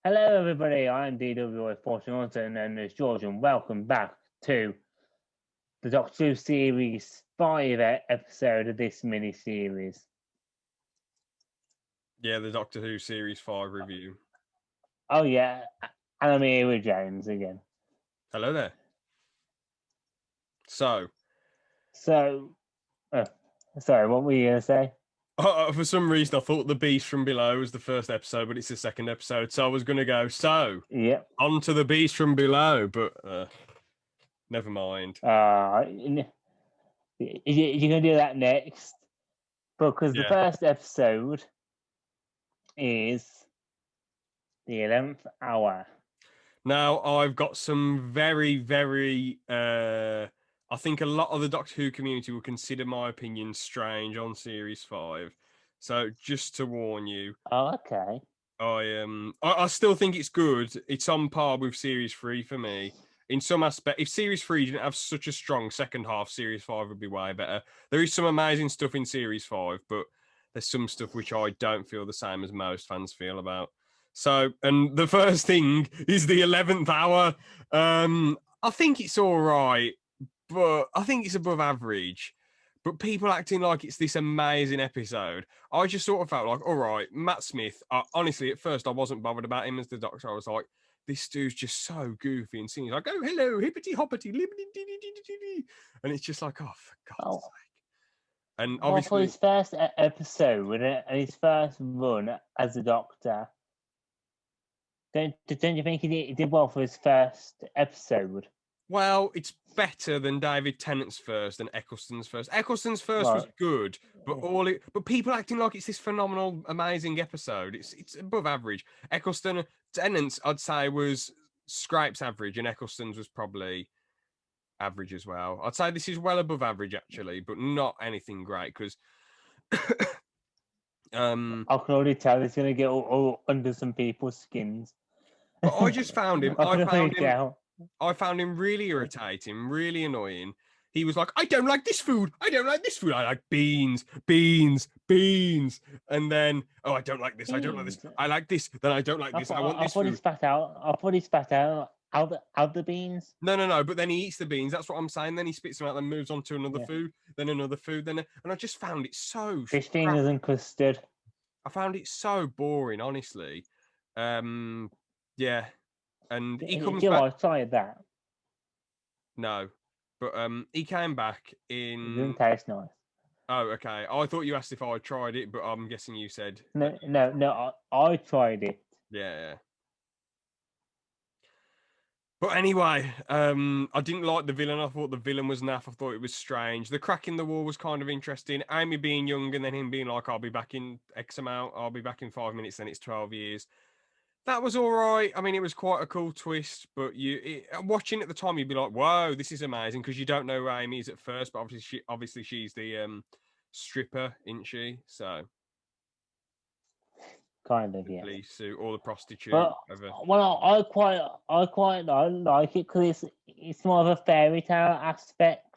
Hello, everybody. I'm DW Fortunato, and it's George, and welcome back to the Doctor Who series 5 episode of this mini series. Yeah, the Doctor Who Series 5 review. Oh, yeah, and I'm here with James again. Hello there. So, sorry, what were you going to say? for some reason, I thought The Beast from Below was the first episode, but it's the second episode. So I was going to go, Yep. on to The Beast from Below, but never mind. You're going to do that next because the first episode is the 11th hour. Now, I've got some very, I think a lot of the Doctor Who community will consider my opinion strange on Series 5. So, just to warn you. Oh, okay. I still think it's good. It's on par with Series 3 for me. In some aspect, if Series 3 didn't have such a strong second half, Series 5 would be way better. There is some amazing stuff in Series 5, but there's some stuff which I don't feel the same as most fans feel about. So, and the first thing is the 11th hour. I think it's all right, but I think it's above average. But people acting like it's this amazing episode, I just sort of felt like, all right, Matt Smith. Honestly, at first, I wasn't bothered about him as the Doctor. I was like, this dude's just so goofy and singing like, oh, hello, hippity hoppity, lippity, and it's just like, oh, for God's sake. And obviously, for his first episode and his first run as a Doctor, don't you think he did well for his first episode? Well, it's better than David Tennant's first and Eccleston's first. Eccleston's first was good, but but people acting like it's this phenomenal, amazing episode. It's above average. Eccleston, Tennant's, I'd say, was scrapes average, and Eccleston's was probably average as well. I'd say this is well above average actually, but not anything great because. I can already tell it's going to get all under some people's skins. But I just found him. I found him really irritating, really annoying. He was like, I don't like this food. I don't like this food. I like beans, beans, beans. And then, oh, I don't like this. I don't like this. I like this. Then I don't like this. I want this food. He spat out the beans. No. But then he eats the beans. That's what I'm saying. Then he spits them out, then moves on to another food, then another food. And I just found it so fish fingers and custard. I found it so boring, honestly. Yeah. And he comes back. I tried that. No, but he came back in. It didn't taste nice. Oh, okay. I thought you asked if I tried it, but I'm guessing you said no. I tried it. Yeah. But anyway, I didn't like the villain. I thought the villain was naff. I thought it was strange. The crack in the wall was kind of interesting. Amy being young and then him being like, I'll be back in X amount. I'll be back in 5 minutes. Then it's 12 years. That was all right. I mean, it was quite a cool twist, but watching at the time, you'd be like, "Whoa, this is amazing!" Because you don't know who Amy is at first, but obviously she's the stripper, isn't she? So, kind of, yeah. Police suit, all the prostitute. But, well, I quite like it because it's more of a fairy tale aspect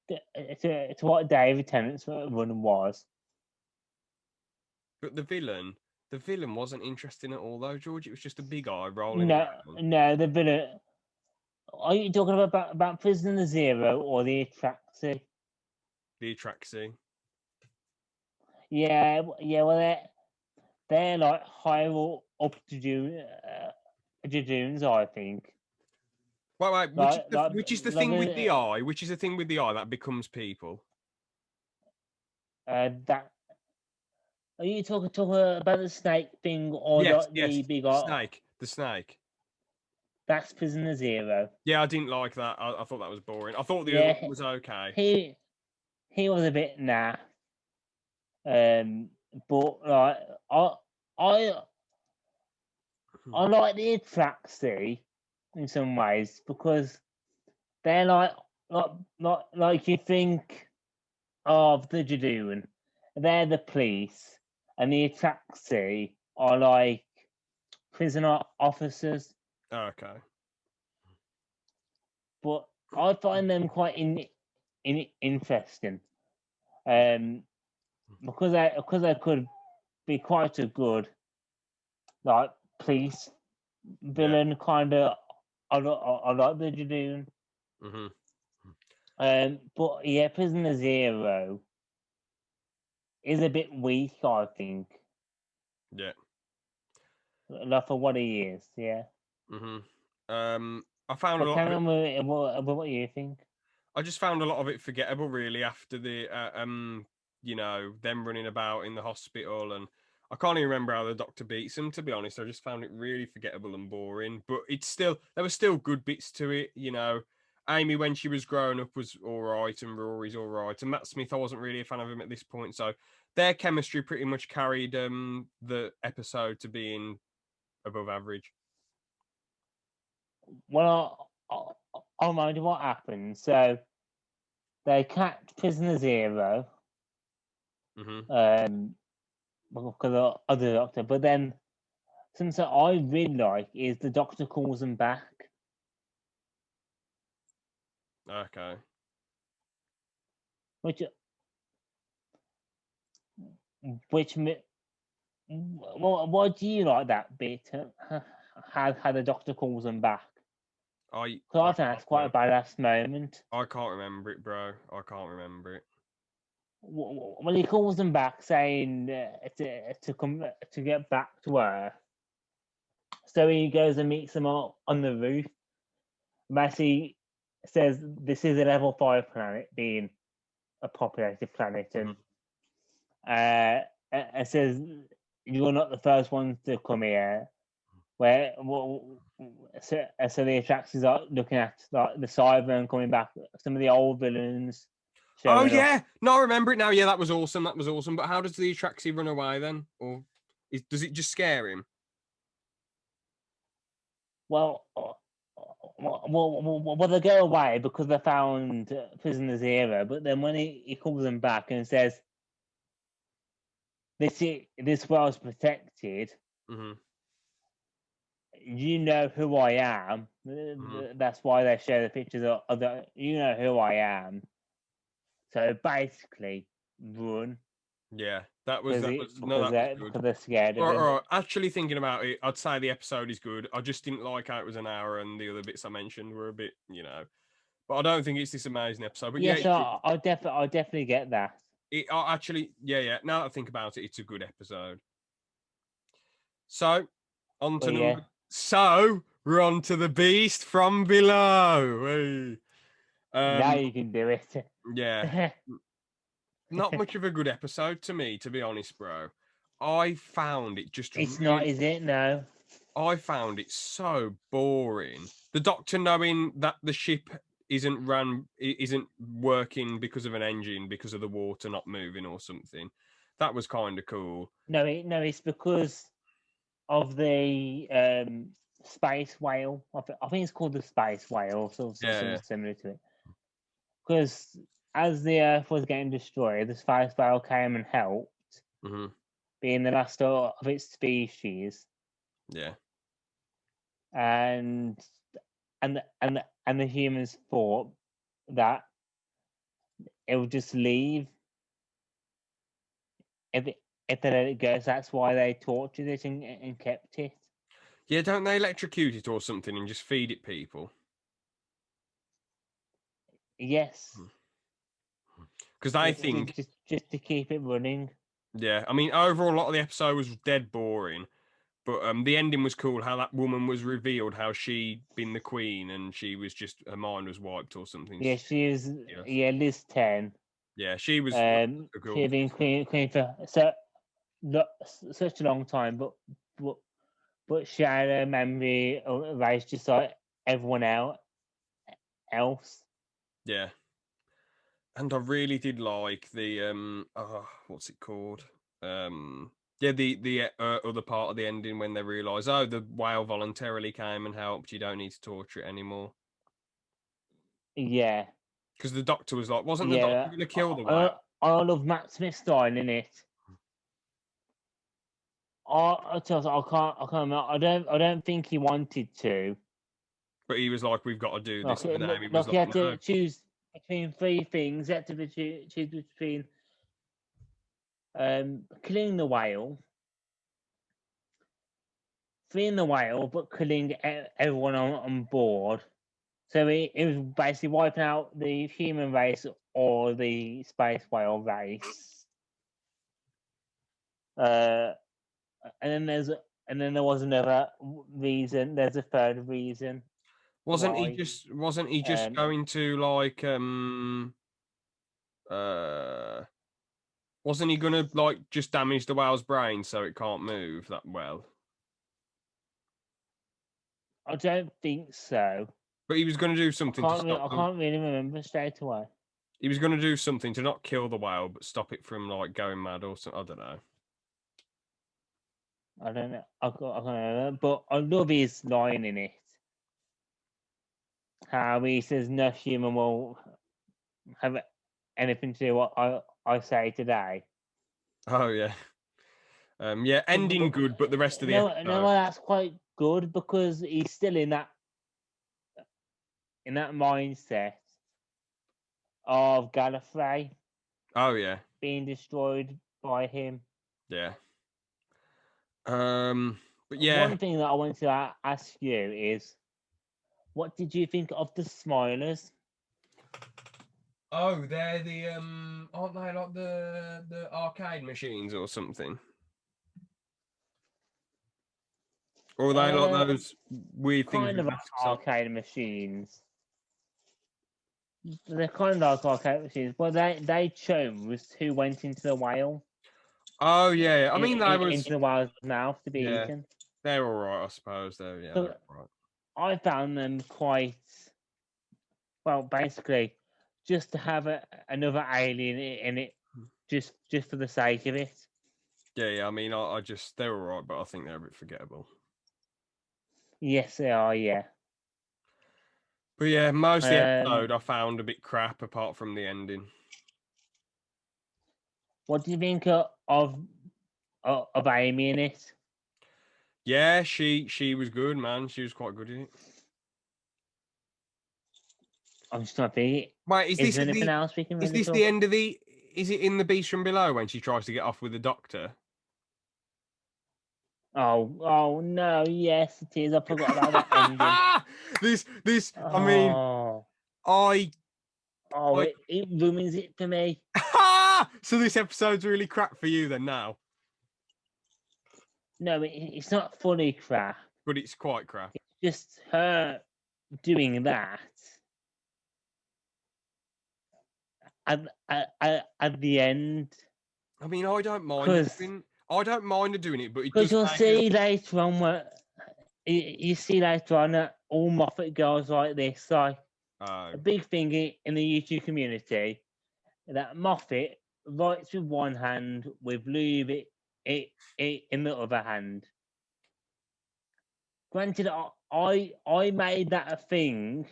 to what David Tennant's run was. But the villain wasn't interesting at all, though, George. It was just a big eye rolling. No, the villain. Are you talking about Prisoner Zero or the Atraxi? The Atraxi. Yeah. Well, they're like higher up to Judoons, I think. Wait. Which is the thing with the eye? Which is the thing with the eye that becomes people? That. Are you talking about the snake thing or the big eye? The snake. That's Prisoner Zero. Yeah, I didn't like that. I thought that was boring. I thought the other one was okay. He was a bit naff. But like I like the Atraxi in some ways because they're like you think of the Judoon. They're the police, and the Atraxi are like prisoner officers. Okay. But I find them quite interesting. Because they could be quite a good like police villain kind of. I like the Judoon. Mm-hmm. But yeah, Prisoner Zero is a bit weak, I think. Yeah. Like for what he is, yeah. Mm-hmm. I found a But lot of it. what you think? I just found a lot of it forgettable, really, after the them running about in the hospital, and I can't even remember how the doctor beats him. To be honest, I just found it really forgettable and boring. But there were still good bits to it. Amy when she was growing up was all right, and Rory's all right, and Matt Smith I wasn't really a fan of him at this point. So their chemistry pretty much carried the episode to being above average. Well, I'll mind you what happened. So they catch Prisoner Zero, Mm-hmm. because of the doctor. But then something I really like is the doctor calls him back, Okay. which which what do you like that bit? How the doctor calls him back? I Because I I think that's can't quite a badass moment. I can't remember it, bro. I can't remember it. Well, he calls them back saying to come to get back to Earth. So he goes and meets them all on the roof. Massey says this is a level 5 planet, being a populated planet, and it says you're not the first ones to come here. So the attractions are looking at like the Cyber coming back, some of the old villains Oh showing up. yeah, no, I remember it now. Yeah, that was awesome. That was awesome. But how does the Atraxi run away then, or does it just scare him? Well, they go away because they found Prisoner Zero, but then when he calls them back and says, this world's protected, Mm-hmm. you know who I am. Mm-hmm. That's why they show the pictures of the, you know who I am. So basically, run Yeah, that was no, that was good. because they're scared of him. Or actually thinking about it, I'd say the episode is good. I just didn't like how it was an hour, and the other bits I mentioned were a bit, But I don't think it's this amazing episode. But yeah, Yes, I definitely get that. actually, yeah. Now that I think about it, it's a good episode. So, on to But yeah, we're on to the beast from below. Hey. now you can do it. Yeah, not much of a good episode to me, to be honest, bro. I found it just It's not, really. is it? No. I found it so boring. The Doctor knowing that the ship isn't working because of an engine, because of the water not moving or something. That was kind of cool. No, it's because of the space whale. I think it's called the space whale, or something Yeah. similar to it. Because as the Earth was getting destroyed, the space whale came and helped, Mm-hmm. being the last of its species, Yeah. and the humans thought that it would just leave if they let it go. So that's why they tortured it and kept it. Yeah, don't they electrocute it or something and just feed it people? Yes, Because I think, just to keep it running. yeah, I mean, overall, a lot of the episode was dead boring. But the ending was cool. How that woman was revealed, how she'd been the queen, and she was just her mind was wiped or something. Yeah, she was. Yes. Yeah, Liz 10. Yeah, she was She had been queen for such a long time, but but she had a memory erased just like everyone else. Yeah, and I really did like the what's it called? Yeah, the other part of the ending when they realise, oh, the whale voluntarily came and helped. You don't need to torture it anymore. Yeah, Because the doctor was like, wasn't the doctor yeah. going to kill the whale? I love Matt Smith style in it. I tell you, I can't. I don't think he wanted to. But he was like, we've got to do this. And Amy was Like he like, had no. to choose between three things. He had to choose between killing the whale, freeing the whale, but killing everyone on board. So it was basically wiping out the human race or the space whale race. And then there was another reason. There's a third reason. Wasn't why, he just um, going to like uh wasn't he gonna like just damage the whale's brain so it can't move that well? I don't think so. But he was gonna do something to stop I them. can't really remember straight away. He was gonna do something to not kill the whale, but stop it from like going mad or something. I don't know. I don't know. I can't remember. But I love his line in it. How he says no human will have anything to do with what I say today. Oh yeah. Yeah, ending good, but the rest of the No, episode. that's quite good because he's still in that mindset of Gallifrey Oh yeah. being destroyed by him. Yeah. But yeah. One thing that I want to ask you is, what did you think of the Smilers? Oh, they're the aren't they like the arcade machines or something? Or are they like those weird things Kind with of masks on? arcade machines. They're kind of like arcade machines, but they chose who went into the whale. Oh yeah, I mean they into the whale's mouth to be eaten. They're all right, I suppose. They're So all right. I found them quite well. Basically, just to have another alien in it, just for the sake of it. Yeah. I mean, I just they're all right, but I think they're a bit forgettable. Yes, they are. Yeah. But yeah, most of the episode I found a bit crap, apart from the ending. What do you think of Amy in it? Yeah, she was good, man. She was quite good in it. I'm just not thinking. Wait, is there anything else we can? Is this the end of the? Is it in the Beast from Below when she tries to get off with the Doctor? Oh no! Yes, it is. I forgot about that ending. This. I mean, it ruins it for me. So this episode's really crap for you then now? No, it's not funny crap. But it's quite crap. It's just her doing that at the end. I mean, I don't mind. I don't mind doing it, but because you'll see later on what you see later on that all Moffat girls like this, like a big thing in the YouTube community, that Moffat writes with one hand with lube it in the other hand. Granted, I made that a thing.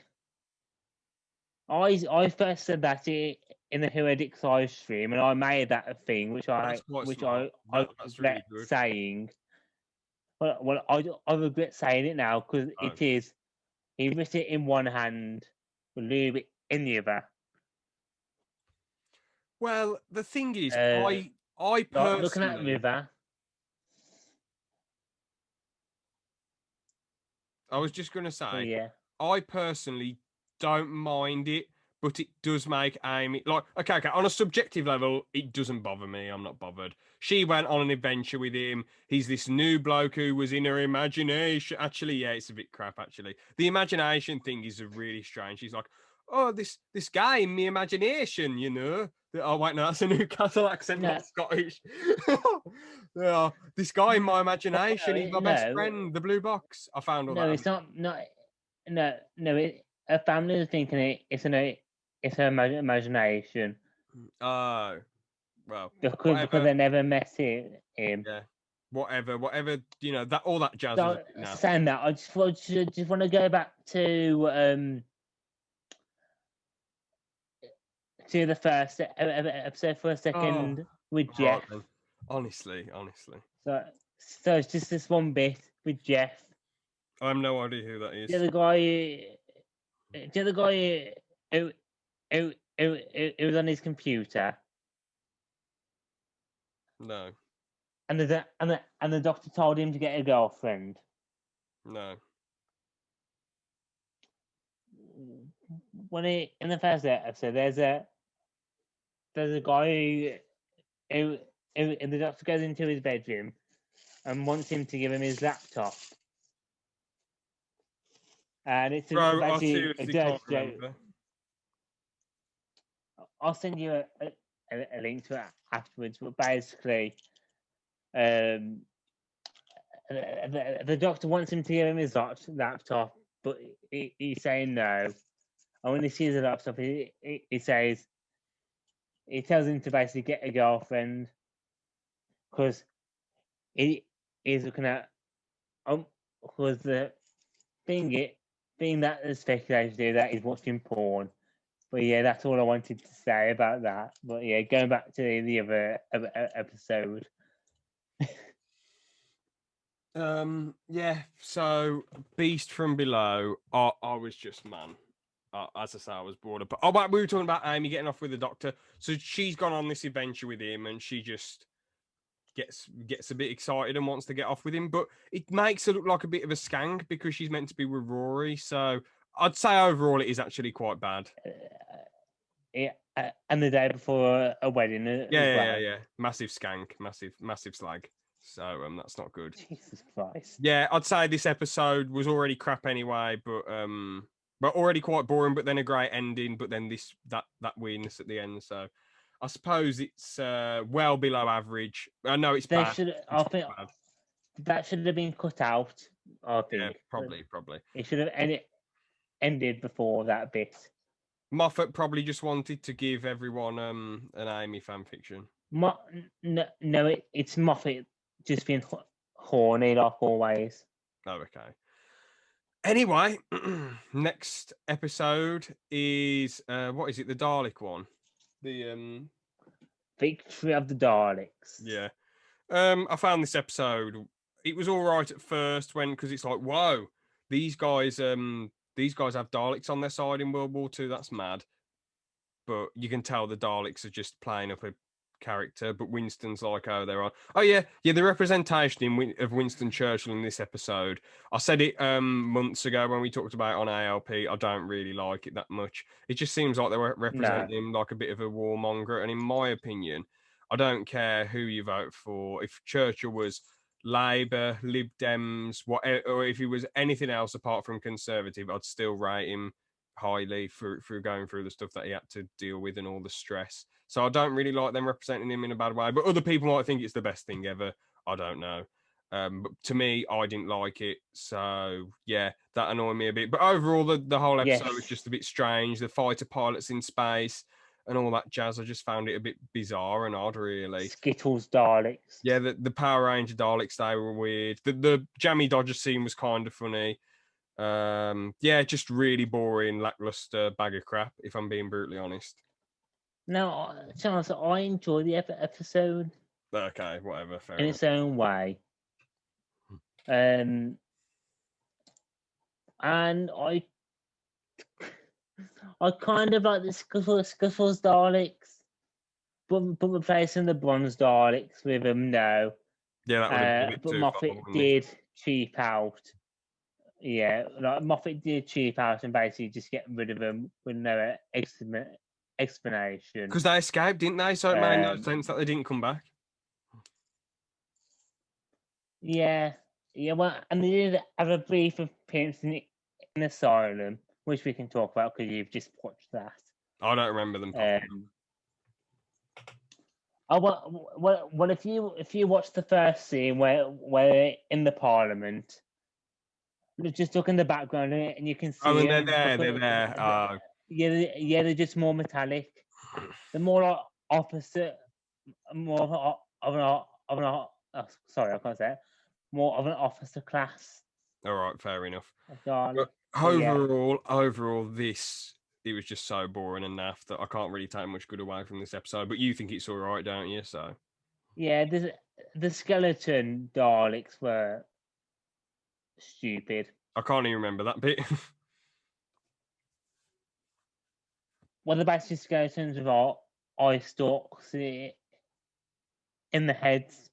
I first said that in the Who Edits live stream, and I made that a thing, which I regret saying. Well, I regret saying it now because it is. He wrote it in one hand, with lube it in the other. Well, the thing is, I personally looking at River. I was just going to say, I personally don't mind it, but it does make Amy like okay. On a subjective level, it doesn't bother me. I'm not bothered. She went on an adventure with him. He's this new bloke who was in her imagination. Actually, yeah, it's a bit crap. Actually, the imagination thing is really strange. She's like, oh, this guy in my imagination, you know. Oh wait, no, that's a Newcastle accent, not Scottish. Yeah, this guy in my imagination, he's my best friend, the blue box. I found all that. No, it's not. A family is thinking it's her imagination. Oh, well, because they never met him. Yeah, whatever. You know that all that jazz. Saying that, I just want to go back to the first episode for a second with Jeff. Right, honestly. So it's just this one bit with Jeff. I have no idea who that is. The other guy who was on his computer. No. And the doctor told him to get a girlfriend. No. In the first episode, there's a guy and the doctor goes into his bedroom and wants him to give him his laptop. And it's Bro, I actually a seriously dirty can't joke. remember. I'll send you a link to it afterwards. But basically, the doctor wants him to give him his laptop, but he's saying no. And when he sees the laptop, he says, he tells him to basically get a girlfriend because he's looking at because the thing that the speculators do that is watching porn. But yeah, that's all I wanted to say about that. But yeah, going back to the other episode. Yeah. So, Beast from Below. I was just as I say, I was bored. But we were talking about Amy getting off with the doctor. So she's gone on this adventure with him, and she just gets a bit excited and wants to get off with him. But it makes her look like a bit of a skank because she's meant to be with Rory. So I'd say overall it is actually quite bad. Yeah, and the day before a wedding as well. Yeah. Massive skank, massive slag. So that's not good. Jesus Christ. Yeah, I'd say this episode was already crap anyway, but already quite boring. But then a great ending. But then that weirdness at the end. So I suppose it's well below average. I know it's bad. I think bad. that should have been cut out. I think. Yeah, probably. It should have ended before that bit. Moffat probably just wanted to give everyone an Amy fanfiction. No, it's Moffat just being horny like always. Oh, okay. Anyway, next episode is what is it? The Dalek one. The Victory of the Daleks. Yeah. I found this episode. It was all right at first because it's like, whoa, these guys have Daleks on their side in World War II. That's mad. But you can tell the Daleks are just playing up a character. But Winston's like, oh, they're on. Oh yeah. The representation of Winston Churchill in this episode. I said it months ago when we talked about it on ALP. I don't really like it that much. It just seems like they were representing him like a bit of a warmonger. And in my opinion, I don't care who you vote for. If Churchill was Labour, Lib Dems, or if he was anything else apart from Conservative, I'd still rate him highly through going through the stuff that he had to deal with and all the stress. So I don't really like them representing him in a bad way. But other people might think it's the best thing ever. I don't know. But to me, I didn't like it. So yeah, that annoyed me a bit. But overall, the whole episode was just a bit strange. The fighter pilots in space and all that jazz. I just found it a bit bizarre and odd, really. Skittles Daleks. Yeah, the Power Ranger Daleks, they were weird. The Jammy Dodger scene was kind of funny. Yeah, just really boring, lackluster bag of crap, if I'm being brutally honest. No, Charles, I enjoyed the episode. Okay, whatever, fair in enough. its own way. And I kind of like the Scuffles Daleks, but replacing the Bronze Daleks with them, no. Yeah, that would have been but too Moffat far, did cheap out. Yeah, like Moffat did cheap out and basically just get rid of them with no explanation. Because they escaped, didn't they? So it made no sense that they didn't come back. Yeah, well, and they did have a brief appearance in Asylum, which we can talk about because you've just watched that. I don't remember them. Well, if you watch the first scene where in the Parliament, just look in the background and you can see. Oh, and they're there. Yeah, they're just more metallic. They're more like opposite, more of an sorry, I can't say it. More of an officer class. All right, fair enough. But overall, it was just so boring and naff that I can't really take much good away from this episode. But you think it's all right, don't you? So yeah, the skeleton Daleks were stupid. I can't even remember that bit. Well, the basic skeletons with our eye stalks in the heads.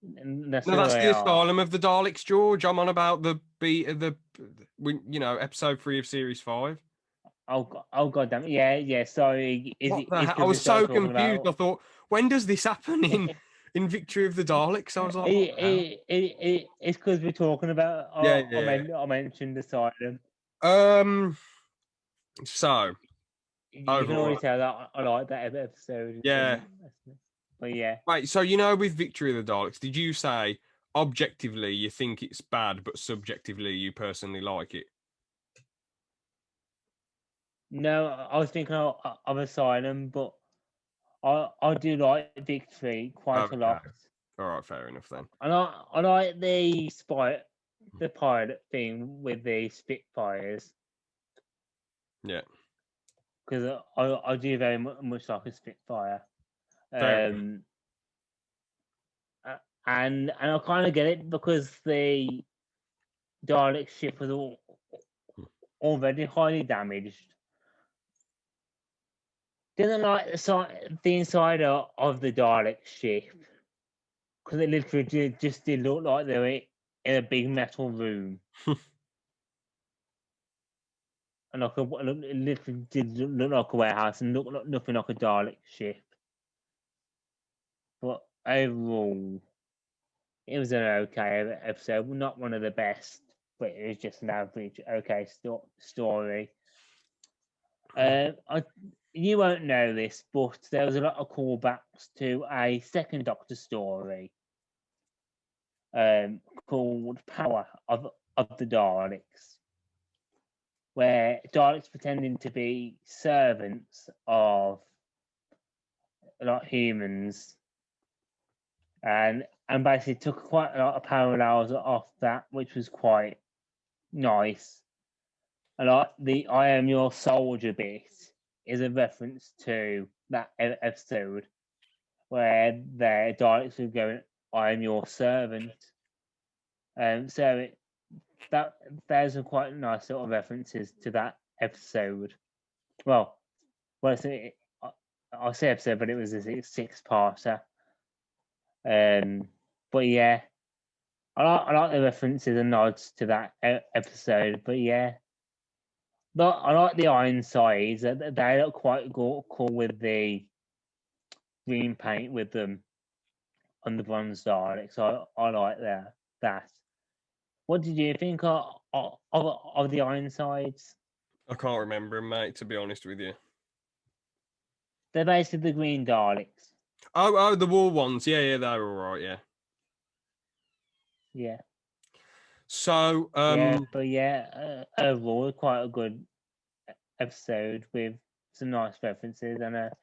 And that's No, who that's they the are. Asylum of the Daleks, George. I'm on about episode 3 of series 5. Oh god damn it. Yeah, yeah, sorry. What the It's hell? I because we was started so talking confused. I about thought, when does this happen in Victory of the Daleks? I was like, what the hell? it's because we're talking about Yeah, yeah. I mentioned Asylum. Um. So You can overall, always tell that I like that episode. yeah. But yeah. Right. So with Victory of the Daleks, did you say objectively you think it's bad, but subjectively you personally like it? No, I was thinking of Asylum, but I do like Victory quite a Okay. lot. All right. Fair enough then. I like the pilot thing with the Spitfires Yeah. because I do very much like a Spitfire. Fair enough. Um, and I kind of get it because the Dalek ship was already highly damaged. Didn't like the inside of the Dalek ship because it literally just did look like they were in a big metal room. And like it literally did look like a warehouse and look like nothing like a Dalek ship. But overall, it was an okay episode. Not one of the best, but it was just an average okay story. You won't know this, but there was a lot of callbacks to a second Doctor story called Power of the Daleks, where Daleks pretending to be servants of like humans, and basically took quite a lot of parallels off that, which was quite nice. And like the "I am your soldier" bit is a reference to that episode where their Daleks were going, "I am your servant." So that there's some quite nice sort of references to that episode. Well, well, I say episode, but it was a six-parter. But yeah, I like the references and nods to that episode. But yeah, but I like the Ironsides. They look quite cool with the green paint with them on the bronze Daleks. So I like that. What did you think of the Ironsides? I can't remember 'em, mate. To be honest with you. They're basically the green Daleks. Oh, the war ones. Yeah, yeah, they were all right. Yeah. Yeah, So, yeah, but yeah, overall, quite a good episode with some nice references and a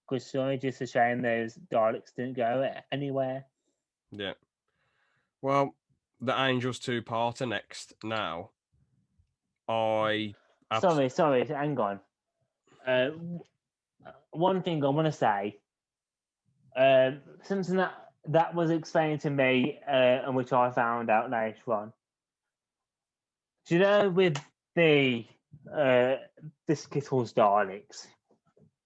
good story. Just a shame those Daleks didn't go anywhere. yeah. Well, the Angels 2-parter next. Now, I Sorry, hang on. Uh, one thing I want to say, something that was explained to me, and which I found out later on. Do you know with uh, the Skittles Daleks?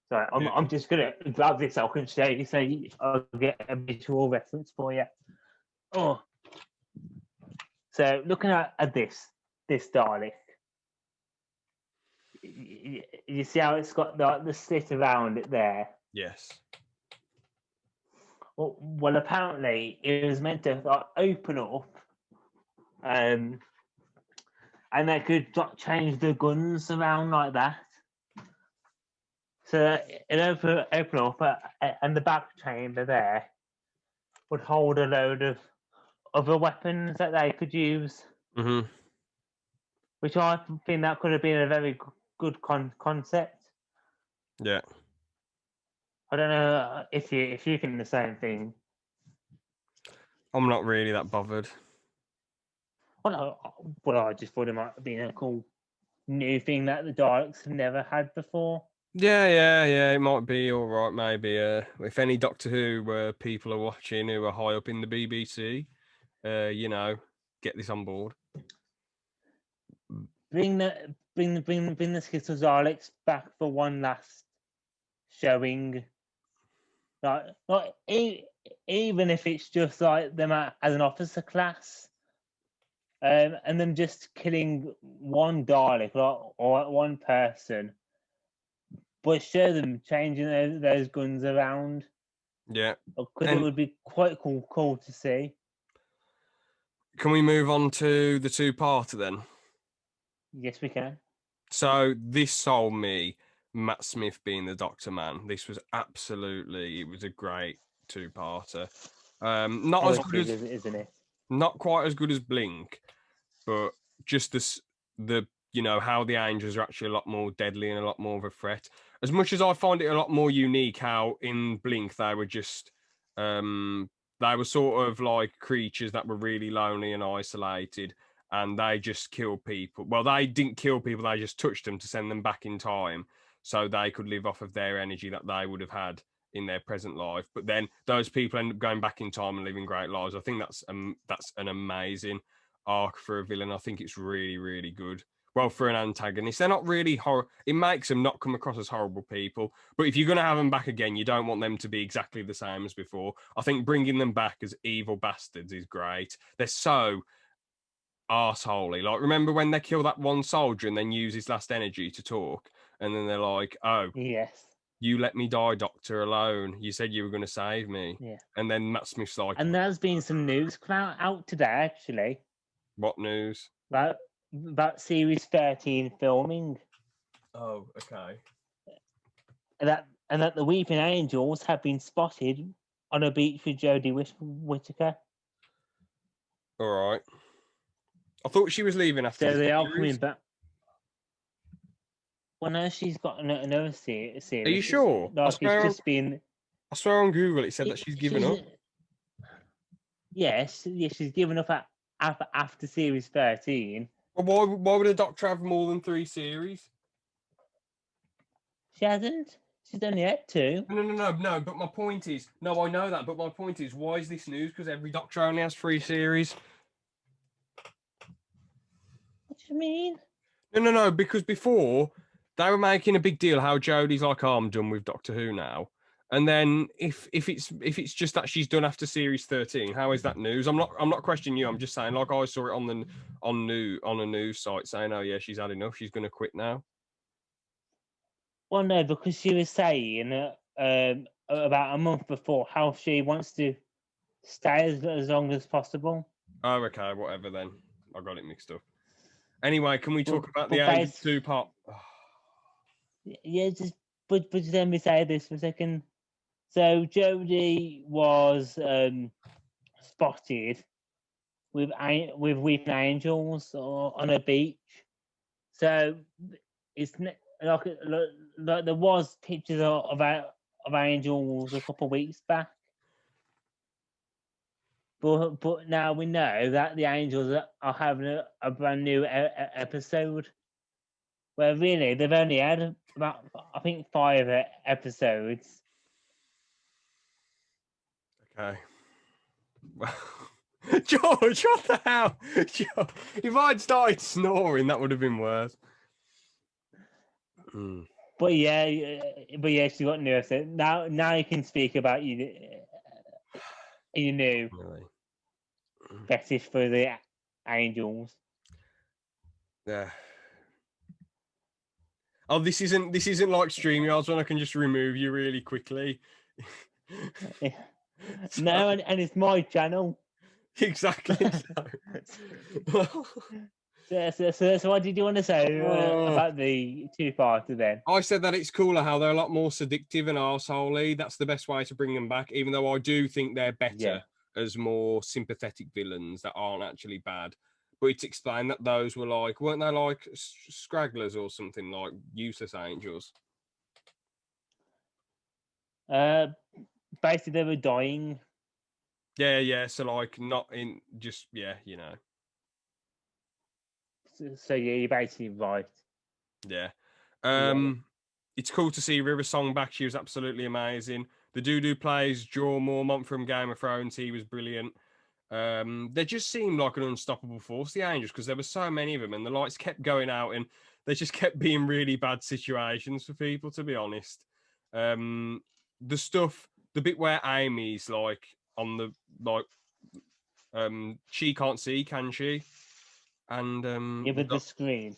Sorry, yeah. I'm just gonna grab this. I can show you so I'll get a visual reference for you. Oh, so looking at this Dalek, you see how it's got the slit around it there. Yes. Well, apparently it was meant to like, open up, and they could change the guns around like that. So it open up, and the back chamber there would hold a load of other weapons that they could use, Mm-hmm. which I think that could have been a very good concept. Yeah. I don't know if you think the same thing. I'm not really that bothered. Well, I just thought it might have been a cool new thing that the Daleks have never had before. Yeah, yeah, yeah. It might be all right, maybe. If any Doctor Who people are watching who are high up in the BBC, get this on board. Bring the Skittles Daleks back for one last showing. Like even if it's just like them as an officer class, and them just killing one Dalek or one person, but show them changing those guns around, Yeah. because it And would be quite cool to see. can we move on to the two-parter then? Yes, we can. So this sold me Matt Smith being the Doctor Man. This was it was a great two-parter. Not as Always good is, as, isn't it? not quite as good as Blink, but just the how the Angels are actually a lot more deadly and a lot more of a threat. As much as I find it a lot more unique how in Blink they were just they were sort of like creatures that were really lonely and isolated, and they just killed people. Well, they didn't kill people; they just touched them to send them back in time, so they could live off of their energy that they would have had in their present life. But then those people end up going back in time and living great lives. I think that's an amazing arc for a villain. I think it's really, really good. Well, for an antagonist, they're not really horror. It makes them not come across as horrible people. But if you're going to have them back again, you don't want them to be exactly the same as before. I think bringing them back as evil bastards is great. They're so arseholey. Like, remember when they kill that one soldier and then use his last energy to talk? And then they're like, oh, Yes. you let me die, Doctor, alone. You said you were going to save me. Yeah. And then Matt Smith's like, And there's been some news come out today, actually, what news? about Series 13 filming, Oh, okay. and that the Weeping Angels have been spotted on a beach with Jodie Whittaker. All right. I thought she was leaving after So the they are series. coming back. Well, now she's got another series. Are you sure? Like, it's just been. I swear on Google it said that she's given up. Yes, she's given up after Series 13. Well, why would a Doctor have more than 3 series? She hasn't. She's only had 2. No. But my point is, no, I know that. But my point is, why is this news? Because every Doctor only has 3 series. What do you mean? No. Because before they were making a big deal how Jodie's like, oh, I'm done with Doctor Who now. And then if it's just that she's done after series 13, how is that news? I'm not questioning you. I'm just saying, like, I saw it on a news site saying, oh yeah, she's had enough. She's going to quit now. Well, no, because she was saying about a month before how she wants to stay as long as possible. Oh, okay, whatever then. I got it mixed up. Anyway, can we talk about the but Angels 2 part? Yeah, but let me say this for a second. So Jodie was spotted with Weeping Angels on a beach. So it's like there was pictures of angels a couple of weeks back. But now we know that the angels are having a brand new episode. Where really they've only had about, I think, 5 episodes. Okay. George, what the hell? George, if I'd started snoring, that would have been worse. But yeah, she's got new episode. Now you can speak about you new fetish for the angels. Yeah. Oh, this isn't like StreamYards when I can just remove you really quickly. No, and it's my channel. Exactly. So what did you want to say about the 2-parter then? I said that it's cooler how they're a lot more seductive and arseholey. That's the best way to bring them back, even though I do think they're better as more sympathetic villains that aren't actually bad. But it's explained that those were like, weren't they like scragglers or something, like useless angels? Basically, they were dying. Yeah. So like, not in just you know. So yeah, you're basically right. Yeah. It's cool to see River Song back. She was absolutely amazing. The dude who plays Jorah Mormont from Game of Thrones, he was brilliant. They just seemed like an unstoppable force, the Angels, because there were so many of them, and the lights kept going out, and they just kept being really bad situations for people, to be honest. The stuff the bit where Amy's like on the like she can't see, can she? And Yeah, with the screen.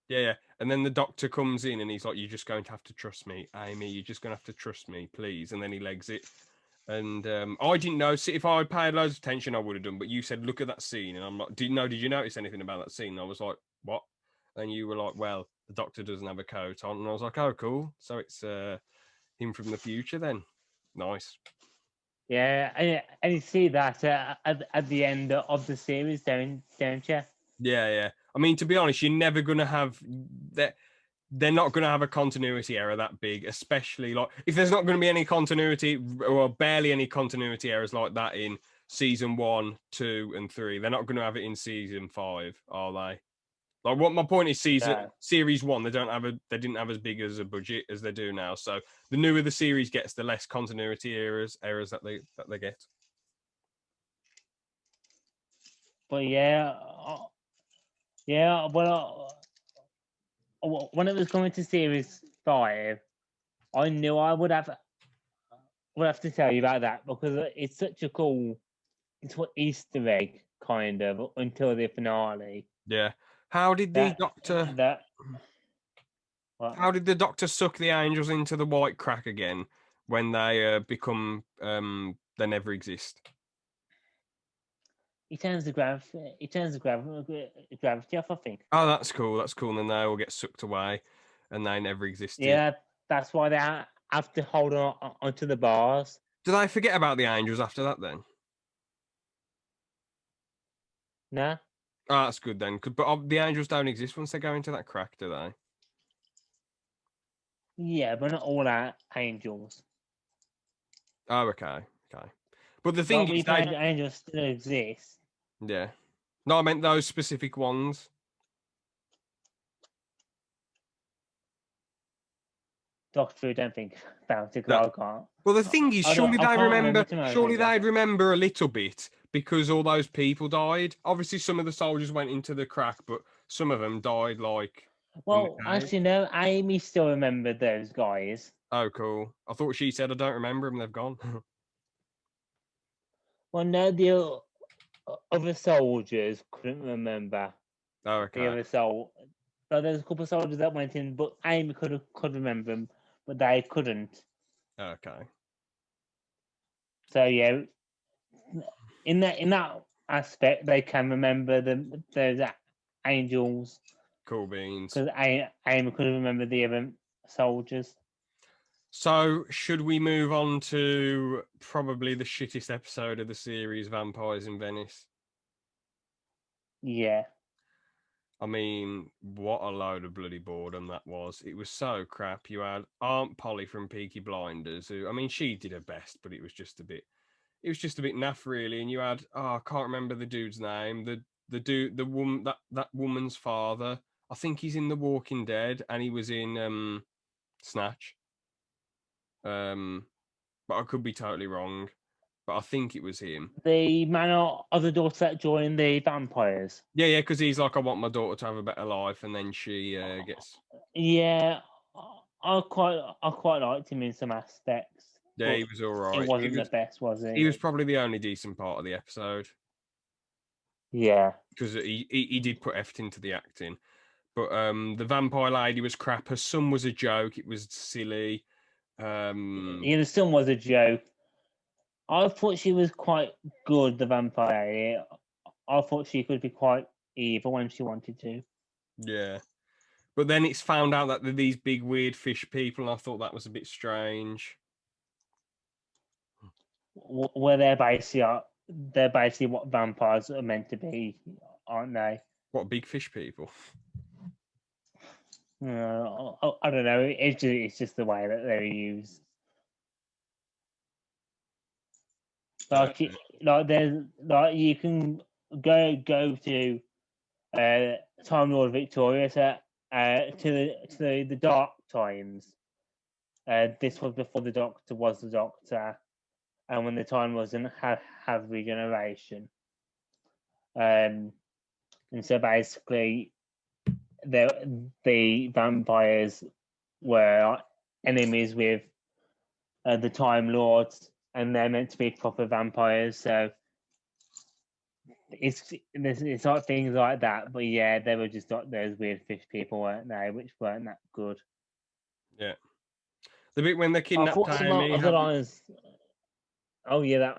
yeah. And then the doctor comes in and he's like, "You're just going to have to trust me, Amy. You're just going to have to trust me, please." And then he legs it. And I didn't know. See, if I had paid loads of attention, I would have done. But you said, "Look at that scene," and I'm like, "Did you notice anything about that scene?" And I was like, "What?" And you were like, "Well, the doctor doesn't have a coat on," and I was like, "Oh, cool. So it's him from the future then. Nice." Yeah, and you see that at the end of the series, don't you? Yeah. I mean, to be honest, you're never gonna have that. They're not going to have a continuity error that big, especially like if there's not going to be any continuity or barely any continuity errors like that in season 1, 2, and 3. They're not going to have it in season 5, are they? Like, what my point is, No. series 1, they didn't have as big as a budget as they do now. So the newer the series gets, the less continuity errors that they get. But yeah, yeah. When it was coming to series 5, I knew I would have to tell you about that because it's such a cool, it's what Easter egg kind of until the finale. Yeah. How did the That doctor? that what? How did the doctor suck the angels into the white crack again when they become they never exist? He turns the gravity off. I think. Oh, that's cool. That's cool. And then they all get sucked away, and they never existed. Yeah, that's why they have to hold on onto the bars. Did I forget about the angels after that? Then No. oh, that's good then. But the angels don't exist once they go into that crack, do they? Yeah, but not all our angels. Oh, okay. But the thing Like is, we've had angels still exist. yeah. No, I meant those specific ones. Doctor Who don't think about it No. because I can't. Well, the thing is, I surely they can't remember remember. too much Surely of them. they'd remember a little bit because all those people died. Obviously, some of the soldiers went into the crack, but some of them died like in the Well, cave. actually, no. Amy still remembered those guys. Oh, cool. I thought she said, "I don't remember them. They've gone." Well, no, the other soldiers couldn't remember Oh, the okay. other soul. So there's a couple of soldiers that went in, but Amy could remember them, but they couldn't. Okay. So yeah, in that aspect, they can remember those angels Cool beans. because Amy could remember the other soldiers. So, should we move on to probably the shittest episode of the series, Vampires in Venice? Yeah, I mean, what a load of bloody boredom that was. It was so crap. You had Aunt Polly from Peaky Blinders, who, I mean, she did her best, but it was just a bit naff, really. And you had, oh, I can't remember the dude's name. The dude, the woman, that woman's father. I think he's in The Walking Dead, and he was in Snatch. But I could be totally wrong. But I think it was him. the man of the daughter that joined the vampires. Yeah, because he's like, I want my daughter to have a better life, and then she gets. Yeah, I quite liked him in some aspects, Yeah, but he was all it right. wasn't the best, was He he? was probably the only decent part of the episode Yeah. because he did put effort into the acting. But the vampire lady was crap. Her son was a joke. It was silly. Yeah, the son was a joke. I thought she was quite good, the vampire. I thought she could be quite evil when she wanted to. Yeah. But then it's found out that they're these big weird fish people. And I thought that was a bit strange. Where they're basically what vampires are meant to be, aren't they? What big fish people? I don't know. It's just the way that they're used. Like there's like you can go to Time Lord Victoria to the dark times. This was before the Doctor was the Doctor, and when the Time wasn't have regeneration. And so basically, the vampires were enemies with the Time Lords, and they're meant to be proper vampires. So it's not things like that. But yeah, they were just like those weird fish people, weren't they? Which weren't that good. Yeah. The bit when they I kidnapped thought some Amy. of the lines. Oh yeah,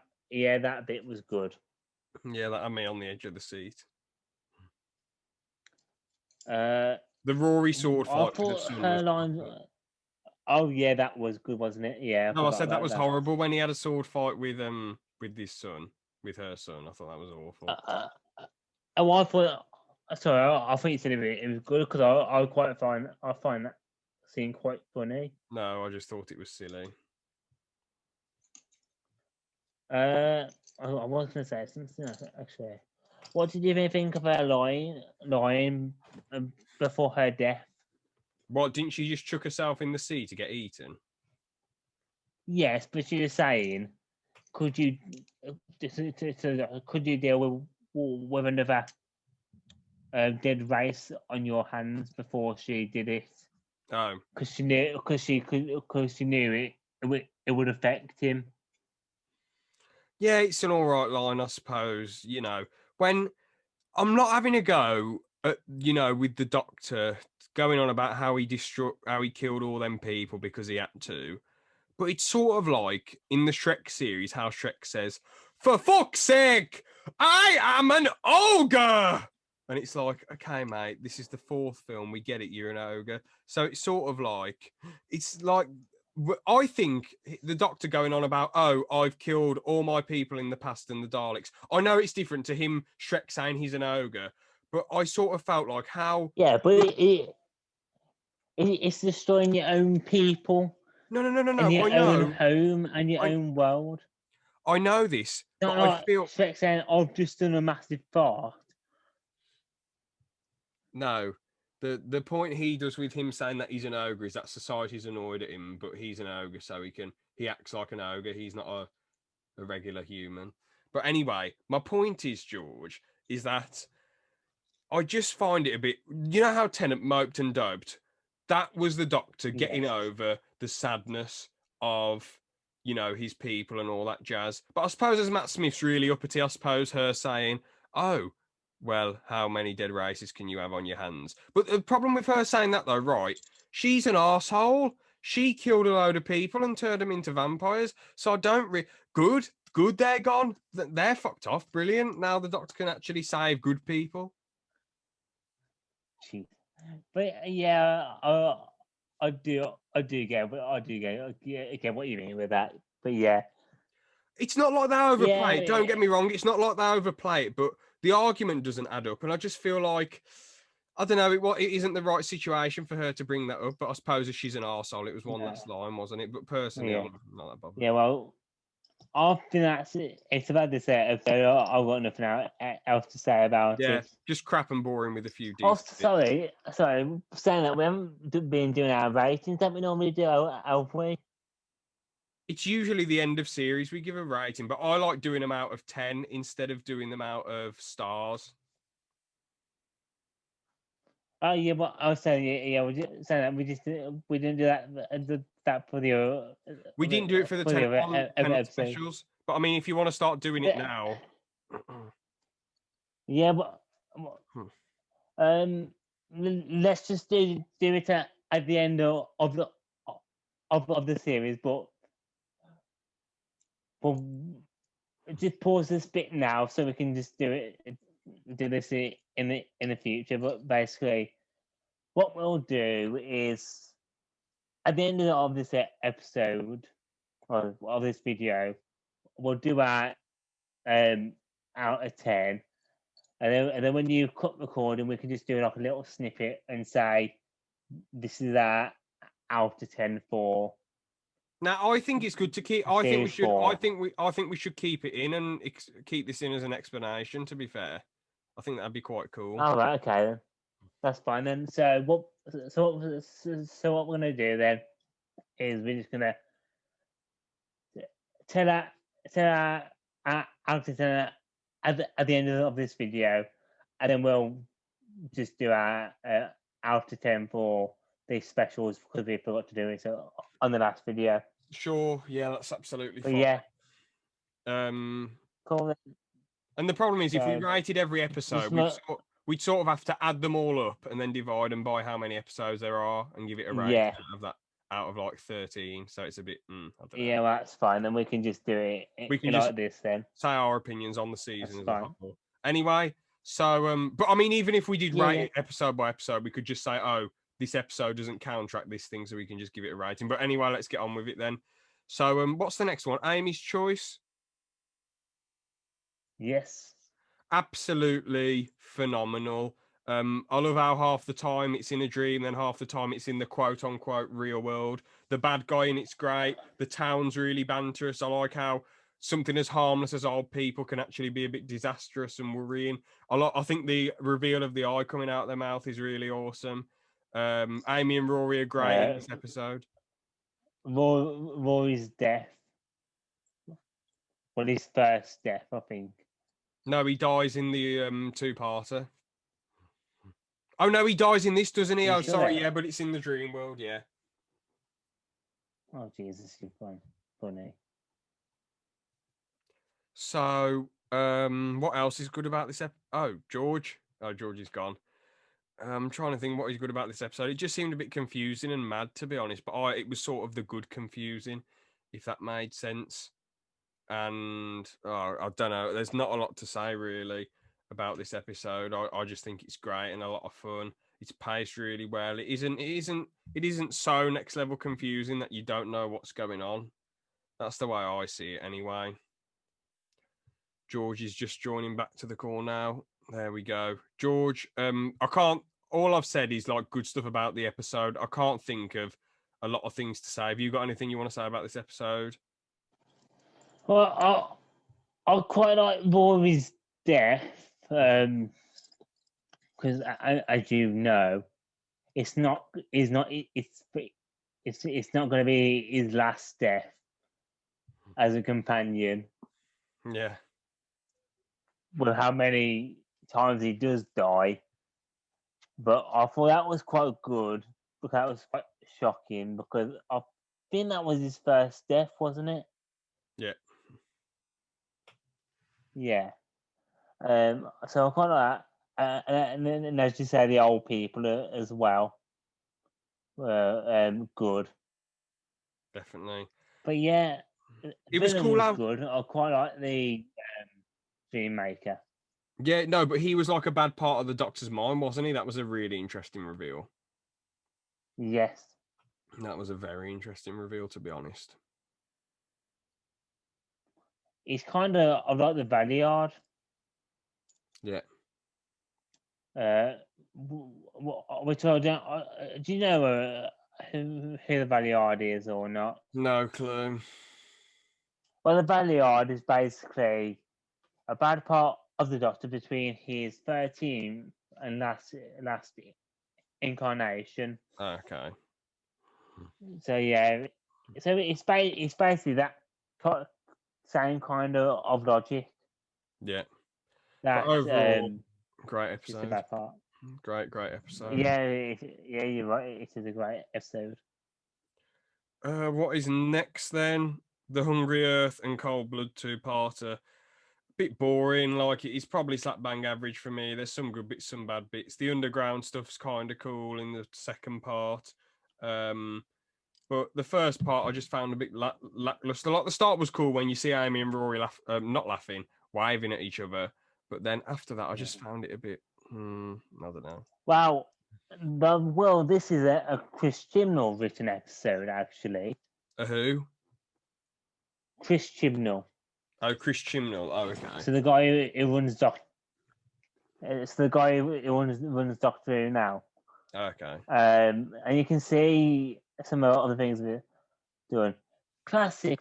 that bit was good. Yeah, that had me on the edge of the seat. Uh, The Rory sword I fight with the thought sun her was lines. proper. Oh yeah, that was good, wasn't it? Yeah, I No, I forgot said that about was that. horrible when he had a sword fight with his son, with her son. I thought that was awful. Oh, I thought. Sorry, I think you said it was good because I find that scene quite funny. No, I just thought it was silly. I was going to say something actually. What did you even think of her lying before her death? What, didn't she just chuck herself in the sea to get eaten? Yes, but she was saying, could you could you deal with another dead race on your hands before she did it? Oh, Because she knew it would affect him. yeah, it's an all right line, I suppose. You know, when I'm not having a go at, with the Doctor going on about how he killed all them people because he had to. But it's sort of like in the Shrek series, how Shrek says, "For fuck's sake, I am an ogre." And it's like, okay, mate, this is the fourth film. We get it. You're an ogre. So it's sort of like, it's like, I think the Doctor going on about, oh, I've killed all my people in the past and the Daleks. I know it's different to him, Shrek saying he's an ogre, but I sort of felt like how. Yeah, but it's destroying your own people No. and your I own know. home and your I, own world. I know this, but Not I like feel. Shrek saying, "I've just done a massive fart." No. The point he does with him saying that he's an ogre is that society's annoyed at him, but he's an ogre, so he acts like an ogre. He's not a regular human. But anyway, my point is, George, is that I just find it a bit, you know how Tennant moped and doped? That was the Doctor getting Yes. over the sadness of, his people and all that jazz. But I suppose as Matt Smith's really uppity, I suppose her saying, oh, well, how many dead races can you have on your hands? But the problem with her saying that, though, right, she's an arsehole. She killed a load of people and turned them into vampires. So I don't good, they're gone. They're fucked off. Brilliant. Now the Doctor can actually save good people. Jeez. But yeah, I do get what you mean with that. But yeah, It's not like they overplay it. Don't yeah, get me wrong. It's not like they overplay it, but the argument doesn't add up. And I just feel like, I don't know, it isn't the right situation for her to bring that up. But I suppose if she's an arsehole, it was one less line, wasn't it? But personally, yeah, I'm not that bothered. yeah. Well, I think that's it. It's about this episode. I've got nothing else to say about Yeah, it. just crap and boring with a few Oh, decent bits. sorry. Saying that we haven't been doing our ratings that we normally do, have we? It's usually the end of series we give a rating, but I like doing them out of 10 instead of doing them out of stars. Oh yeah, but I was saying yeah, we just saying that we didn't do that for We didn't do it for the 10 other episode. specials, but I mean, if you want to start doing it Yeah, now. yeah, but Hmm. let's just do it at the end of the series, but just pause this bit now so we can just do this in the future. But basically, what we'll do is at the end of this episode or of this video, we'll do our out of 10, and then when you cut recording, we can just do like a little snippet and say this is our out of 10 for Now, I think it's good to keep. I think we series should. 4. I think we should keep it in and keep this in as an explanation. To be fair, I think that'd be quite cool. All right, okay, then. That's fine then. So what we're gonna do then is we're just gonna tell our out of 10 at the end of this video, and then we'll just do our out of 10 for these specials because we forgot to do it on the last video. Sure, yeah, that's absolutely But fine. yeah, Um, cool. and the problem is, if we So rated every just episode, not, we'd sort of have to add them all up and then divide them by how many episodes there are and give it a rating yeah, of that out of like 13. So it's a bit, I don't know. yeah, well, that's fine. Then we can just do it We can just like this. Then say our opinions on the that's season as a fine. whole. Anyway, so but I mean, even if we did Yeah, rate yeah, it episode by episode, we could just say, oh, this episode doesn't counteract this thing, so we can just give it a rating. But anyway, let's get on with it then. So what's the next one? Amy's Choice. yes. Absolutely phenomenal. I love how half the time it's in a dream, then half the time it's in the quote unquote real world. The bad guy in it's great. The town's really banterous. I like how something as harmless as old people can actually be a bit disastrous and worrying. I think the reveal of the eye coming out of their mouth is really awesome. Amy and Rory are great in Uh, this episode. Rory's death. Well, his first death, I think. No, he dies in the two-parter. Oh no, he dies in this, doesn't he? You Oh, sure sorry, that? yeah, but it's in the dream world, yeah. Oh Jesus, you're funny. So, what else is good about this Oh, George. Oh, George is gone. I'm trying to think what is good about this episode. It just seemed a bit confusing and mad, to be honest. But it was sort of the good confusing, if that made sense. And I don't know. There's not a lot to say really about this episode. I just think it's great and a lot of fun. It's paced really well. It isn't so next level confusing that you don't know what's going on. That's the way I see it anyway. George is just joining back to the call now. There we go. George, I can't all I've said is like good stuff about the episode. I can't think of a lot of things to say. Have you got anything you want to say about this episode? Well, I quite like Rory's death, because as you know, it's not it's not going to be his last death as a companion. Yeah. With how many times he does die, but I thought that was quite good because that was quite shocking because I think that was his first death, wasn't it? Yeah. Yeah. So I quite like that, and as you say, the old people as well were good. Definitely. But yeah, the It was villain cool was how good. I quite like the Dream Maker. yeah, no, but he was like a bad part of the Doctor's mind, wasn't he? That was a really interesting reveal. Yes, That was a very interesting reveal, to be honest. he's kind of I like the Valiard. Yeah. Which I don't. Do you know who the Valiard is or not? No clue. Well, the Valiard is basically a bad part of the Doctor between his 13th and last incarnation. Okay. So yeah, so it's basically that same kind of logic Yeah. But that overall, great is the episode. bad part. Great episode. Yeah, yeah, you're right. It is a great episode. What is next then? The Hungry Earth and Cold Blood two-parter. Bit boring, like it's probably slap bang average for me. There's some good bits, some bad bits. The underground stuff's kind of cool in the second part. But the first part I just found a bit lackluster. Like the start was cool when you see Amy and Rory not laughing, waving at each other. But then after that, I just found it a bit, I don't know. Well, this is a Chris Chibnall written episode, actually. A who? Chris Chibnall. Oh, Chris Chibnall. Oh, okay. So the guy who runs it's the guy who runs Doctor Who now. Okay. And you can see some of the other things we're doing. Classic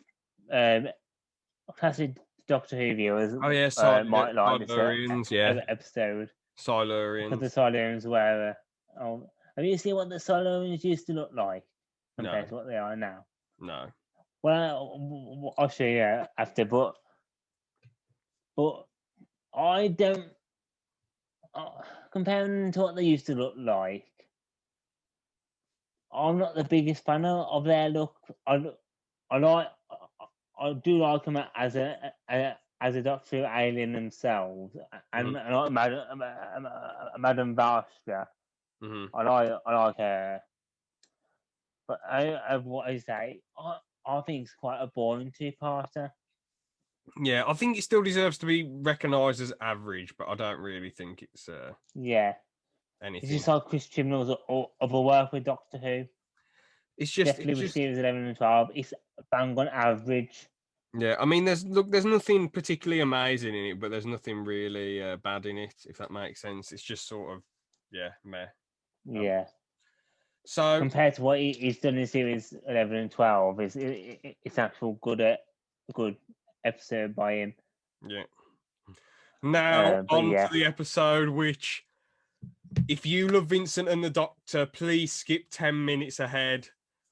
Doctor Who viewers Oh yeah, might like this Silurians, yeah. episode. Silurians. Because the Silurians were. Have you seen what the Silurians used to look like compared to what they are now? No. Well, I'll show you after, but I don't. Comparing to what they used to look like, I'm not the biggest fan of their look. I I do like him as a Doctor Who alien themselves, and I like Madame Vastra. Mm-hmm. I like her, but what I say, I think it's quite a boring two-parter. Yeah, I think it still deserves to be recognised as average, but I don't really think it's Yeah, it's anything. just like Chris Chibnall's other work with Doctor Who. It's Definitely with just series 11 and 12, it's bang on average. yeah. I mean, there's nothing particularly amazing in it, but there's nothing really bad in it, if that makes sense. It's just sort of meh. Yeah. So Compared to what he's done in series 11 and 12, it's actual good episode by him. yeah. Now But on yeah, to the episode, which if you love Vincent and the Doctor, please skip 10 minutes ahead.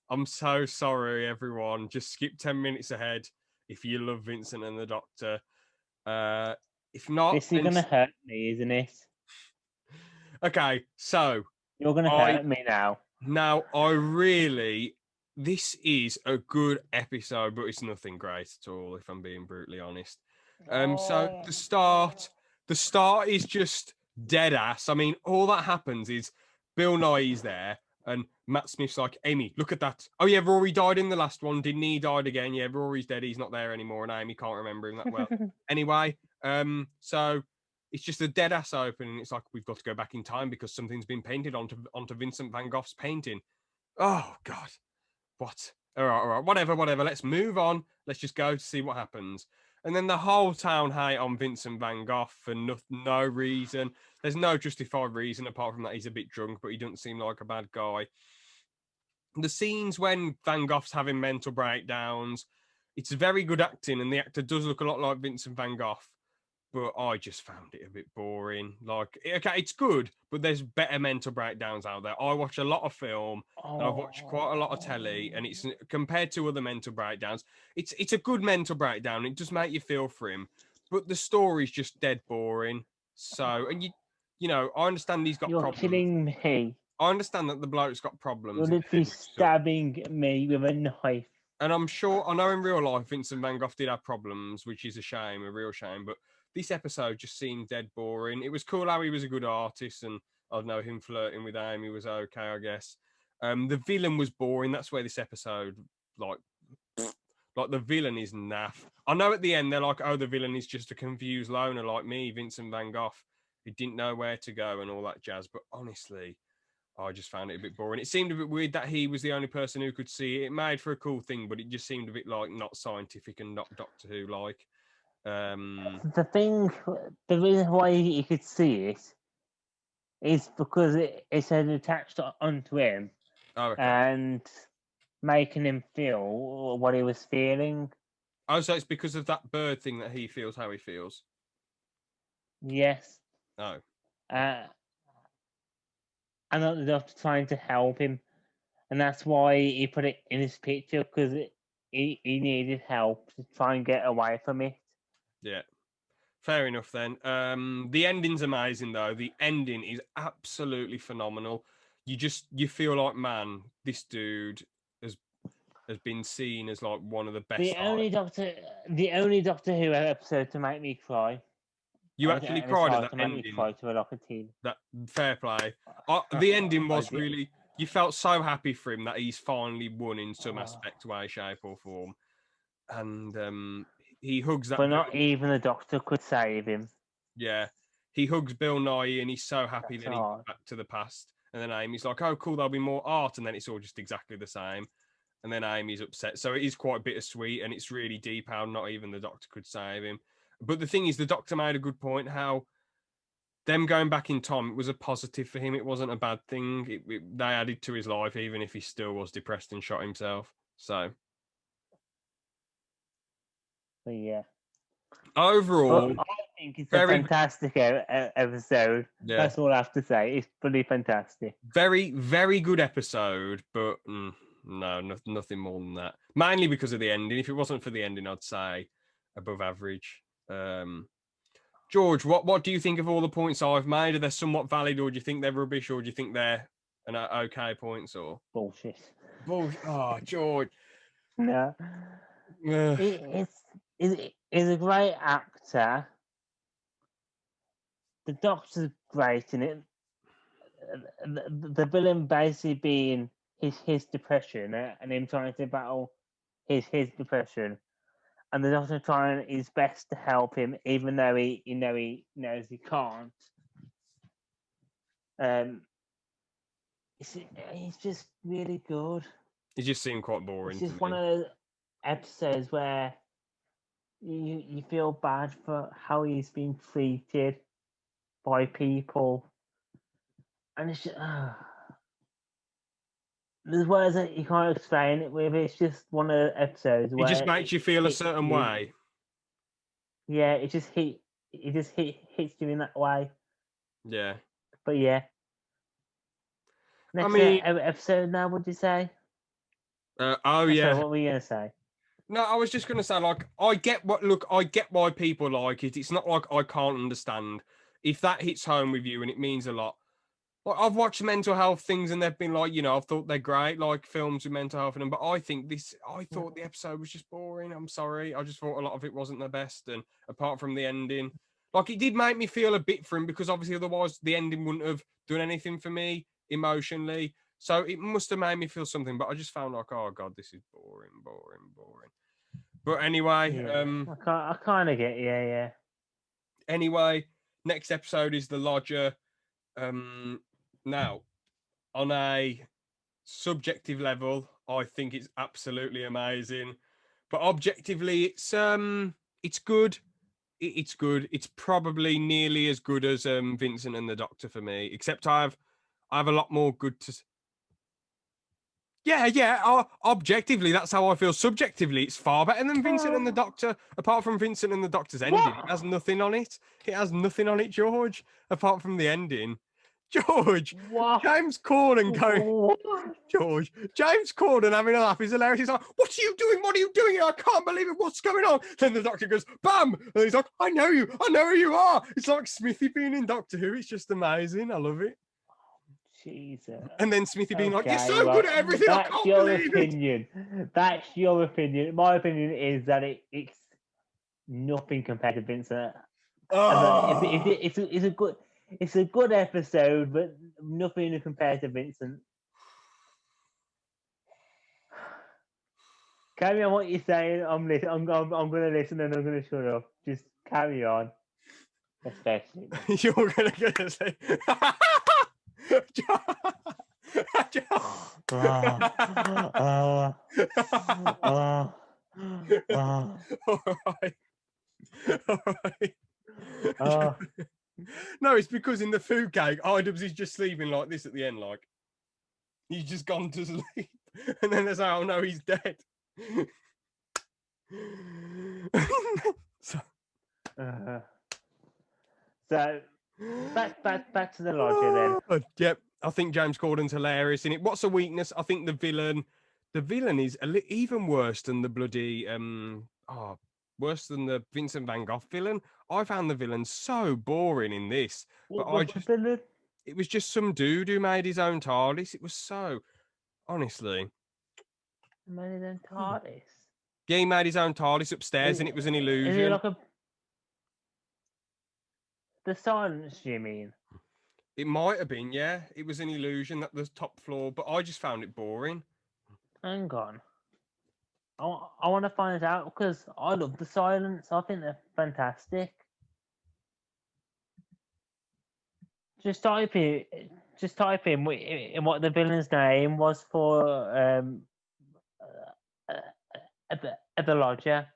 I'm so sorry, everyone. Just skip 10 minutes ahead if you love Vincent and the Doctor. If not, this is gonna hurt me, isn't it? okay. So You're gonna hurt me now. This is a good episode, but it's nothing great at all, if I'm being brutally honest. So the start is just dead ass. I mean, all that happens is Bill Nye's there, and Matt Smith's like, Amy, look at that. Oh yeah, Rory died in the last one, didn't he? He died again. Yeah, Rory's dead. He's not there anymore, and Amy can't remember him that well. Anyway, so it's just a dead ass open, and it's like we've got to go back in time because something's been painted onto Vincent van Gogh's painting. Oh God, what? All right, whatever. Let's move on. Let's just go to see what happens. And then the whole town hate on Vincent van Gogh for no reason. There's no justified reason apart from that he's a bit drunk, but he doesn't seem like a bad guy. The scenes when Van Gogh's having mental breakdowns, it's very good acting, and the actor does look a lot like Vincent van Gogh. But I just found it a bit boring. Like, okay, it's good, but there's better mental breakdowns out there. I watch a lot of film, and I've watched quite a lot of telly, and it's compared to other mental breakdowns, it's a good mental breakdown. It does make you feel for him, but the story's just dead boring. So, and you know, I understand he's got You're problems. killing me. I understand that the bloke's got problems. You're literally stabbing me with a knife. And I know in real life, Vincent van Gogh did have problems, which is a shame, a real shame. But this episode just seemed dead boring. It was cool how he was a good artist, and I don't know, him flirting with Amy was okay, I guess. The villain was boring. That's where this episode, like the villain is naff. I know at the end they're like, oh, the villain is just a confused loner like me, Vincent van Gogh. He didn't know where to go and all that jazz. But honestly, I just found it a bit boring. It seemed a bit weird that he was the only person who could see it. It made for a cool thing, but it just seemed a bit like not scientific and not Doctor Who like. The reason why you could see it is because it had attached onto him and making him feel what he was feeling. Oh, so it's because of that bird thing that he feels how he feels? Yes. Oh. And the doctor trying to help him. And that's why he put it in his picture, because he needed help to try and get away from it. Yeah. Fair enough then. The ending's amazing though. The ending is absolutely phenomenal. You feel like, man, this dude has been seen as like one of the best. The only Doctor Who episode to make me cry. You actually cried at that ending. Make me cry to a lock of tea. That fair play. The ending was really. You felt so happy for him that he's finally won in some aspect, way, shape, or form, and he hugs that. But not even the Doctor could save him. Yeah, he hugs Bill Nye, and he's so happy that he goes back to the past. And then Amy's like, "Oh, cool, there'll be more art," and then it's all just exactly the same. And then Amy's upset, so it is quite bittersweet, and it's really deep how not even the Doctor could save him. But the thing is, the Doctor made a good point how them going back in time, it was a positive for him. It wasn't a bad thing. They added to his life, even if he still was depressed and shot himself. So, but yeah. Overall, I think it's a fantastic episode. Yeah. That's all I have to say. It's pretty fantastic. Very, very good episode, but no, nothing more than that. Mainly because of the ending. If it wasn't for the ending, I'd say above average. George, what do you think of all the points I've made? Are they somewhat valid, or do you think they're rubbish, or do you think they're okay points? Or bullshit? Oh, George. No, Ugh. he's a great actor. The Doctor's great in it. The villain basically being his depression and him trying to battle his depression, and the Doctor trying his best to help him, even though he knows he can't. Um, it's just really good. It just seemed quite boring It's to just me. one of those episodes where you feel bad for how he's been treated by people, and it's just, there's words that you can't explain it with. It's just one of the episodes It just where makes you feel a hits certain you. way. Yeah, it just hits you in that way. Yeah. But yeah, I next mean, episode now. What'd you say? oh Sorry, yeah. what were you gonna say? No, I was just gonna say, like, I get why people like it. It's not like I can't understand. If that hits home with you and it means a lot. Like, I've watched mental health things and they've been like, I've thought they're great, like films with mental health in them. But I thought the episode was just boring. I'm sorry. I just thought a lot of it wasn't the best. And apart from the ending, like, it did make me feel a bit for him because obviously otherwise the ending wouldn't have done anything for me emotionally. So it must have made me feel something. But I just found like, oh God, this is boring. But anyway, Yeah, I kind of get yeah. anyway, next episode is The Lodger. Now, on a subjective level, I think it's absolutely amazing. But objectively, it's good. It's good. It's probably nearly as good as Vincent and the Doctor for me, except I have a lot more good to. Yeah. Objectively, that's how I feel. Subjectively, it's far better than Vincent and the Doctor. Apart from Vincent and the Doctor's ending, it has nothing on it. It has nothing on it, George. Apart from the ending, George. What? James Corden going. What? George, James Corden having a laugh. He's hilarious. He's like, "What are you doing? What are you doing? I can't believe it. What's going on?" Then the Doctor goes, "Bam!" And he's like, "I know you. I know who you are." It's like Smithy being in Doctor Who. It's just amazing. I love it. Jesus. And then Smithy being like, "You're Okay, so well, good at everything. I that's can't your believe it." opinion. That's your opinion. My opinion is that it's nothing compared to Vincent. Oh. It's a good episode, but nothing compared to Vincent. Carry on what you're saying. I'm gonna listen and I'm gonna shut up. Just carry on. Especially. You're gonna say. All right. No, it's because in the food cake, Idubs is just sleeping like this at the end, like he's just gone to sleep, and then they say, "Oh no, he's dead." So back to the Lodger then. Yep, I think James Corden's hilarious in it. What's a weakness? I think the villain is even worse than the bloody worse than the Vincent Van Gogh villain. I found the villain so boring in this, but it was just some dude who made his own TARDIS. It was so, honestly. Made his own TARDIS? Yeah, he made his own TARDIS upstairs and it was an illusion. Is it like the silence, you mean? It might have been, yeah. It was an illusion at the top floor, but I just found it boring. Hang on. I want to find out because I love the silence. I think they're fantastic. Just type in what the villain's name was for at the Lodger.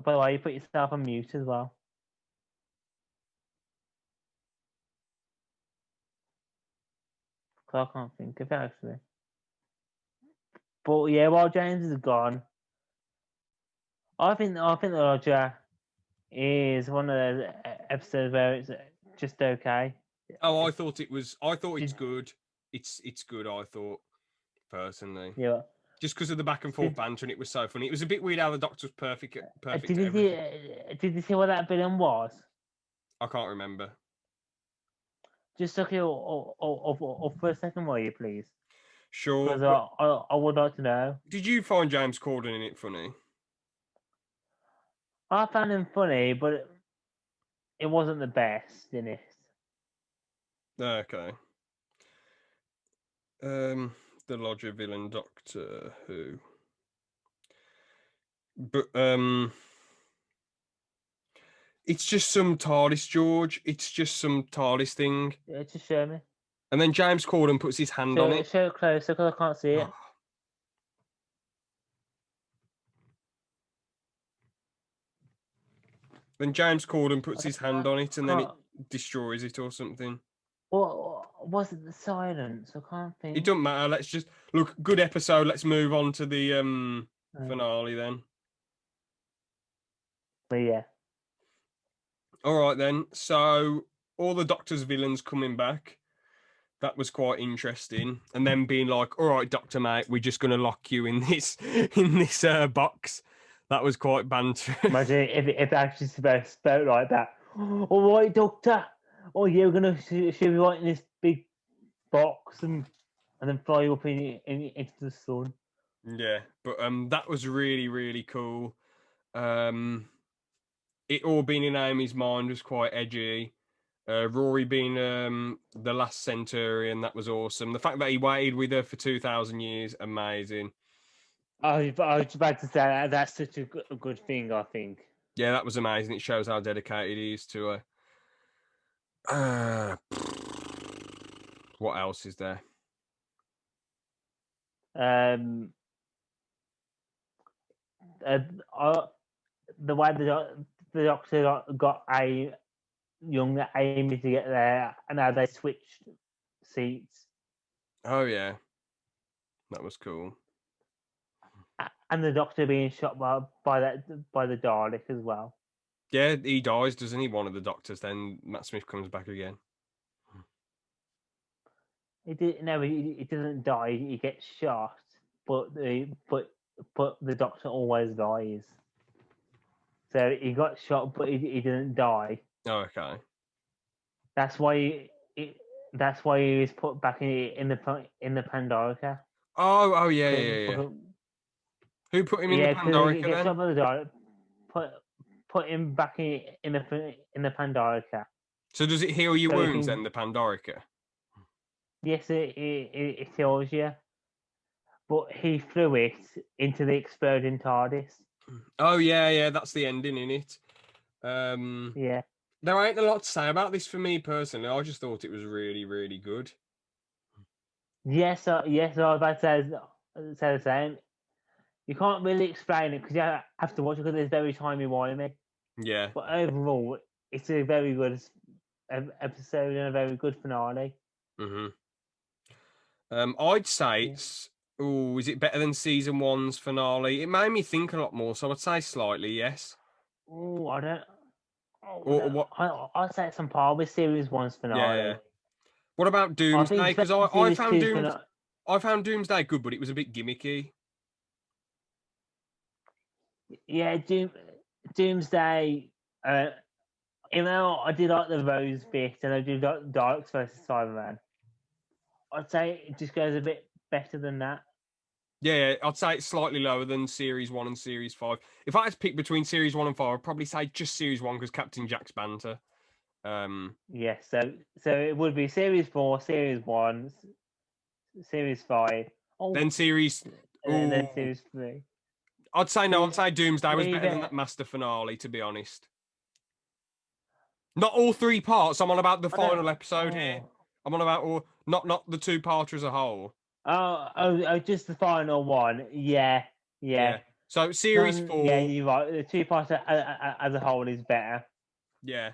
By the way, you put yourself on mute as well. I can't think of it actually. But yeah, while James is gone, I think the Lodger is one of those episodes where it's just okay. Oh, I thought it's good. It's good. I thought personally. Yeah. Just because of the back and forth banter, and it was so funny. It was a bit weird how the Doctor was perfect. Did you see what that villain was? I can't remember. Just look it up for a second, will you, please? Sure. because But I would like to know. did you find James Corden in it funny? I found him funny, but it wasn't the best in it. Okay. The Lodger villain Doctor Who. But it's just some TARDIS, George. It's just some TARDIS thing. Yeah, just show me. And then James Corden puts his hand on it. Show it closer because I can't see it. Then James Corden puts his hand on it and then it Can't- destroys it or something. What was it? The silence? I can't It think. doesn't matter. Let's just look. Good episode. Let's move on to the finale then. But yeah, All right then. So all the Doctor's villains coming back. That was quite interesting. And then being like, "All right, Doctor Mate, we're just gonna lock you in this box." That was quite banter. imagine if actually spoke like that. All right, Doctor. Oh, you're gonna should be right in this big box and then fly up into the sun. Yeah, but that was really really cool. It all being in Amy's mind was quite edgy. Rory being the last Centurion, that was awesome. The fact that he waited with her for 2,000 years, amazing. I was about to say that's such a good thing. I think. Yeah, that was amazing. It shows how dedicated he is to her. What else is there? Uh, the way the Doctor got a young Amy to get there, and how they switched seats, Oh yeah, that was cool. and the Doctor being shot by the Dalek as well. Yeah, he dies, doesn't he? One of the Doctors. Then Matt Smith comes back again. He doesn't die. He gets shot, but the Doctor always dies. So he got shot, but he didn't die. Oh, okay. That's why that's why he was put back in the Pandorica. Oh yeah. Who put him in the Because he Pandorica gets then? shot by the Dalek. Put him back in the Pandorica. So does it heal your So he wounds can- then, the Pandorica? Yes, it heals you. But he threw it into the exploding TARDIS. Oh yeah, that's the ending in it. Yeah. There ain't a lot to say about this for me personally. I just thought it was really, really good. Yes, I was about to say the same. You can't really explain it because you have to watch it because it's very timey-wimey. Yeah. But overall, it's a very good episode and a very good finale. I'd say it's. Oh, is it better than season one's finale? It made me think a lot more, so I'd say slightly, yes. Oh, I don't. Oh, Or no. what? I'd say it's on par with series one's finale. Yeah. What about I think Doomsday? it's Because better I than found series two's I found Doomsday good, but it was a bit gimmicky. Yeah, Doomsday. Even though I did like the Rose bit and I did like Darks versus Cyberman, I'd say it just goes a bit better than that. Yeah, I'd say it's slightly lower than Series 1 and Series 5. If I had to pick between Series 1 and 5, I'd probably say just Series 1 because Captain Jack's banter. Yes, so it would be Series 4, Series 1, Series 5. Oh, Then Series... and then Ooh. Series 3. I'd say no, I'd say Doomsday was Three better than bit- that Master Finale, to be honest. Not all three parts. I'm on about the I don't- final episode here. I'm on about all, not the two-parter as a whole. Oh, just the final one. Yeah. So Series 4... Yeah, you're right. The two parts as a whole is better. Yeah.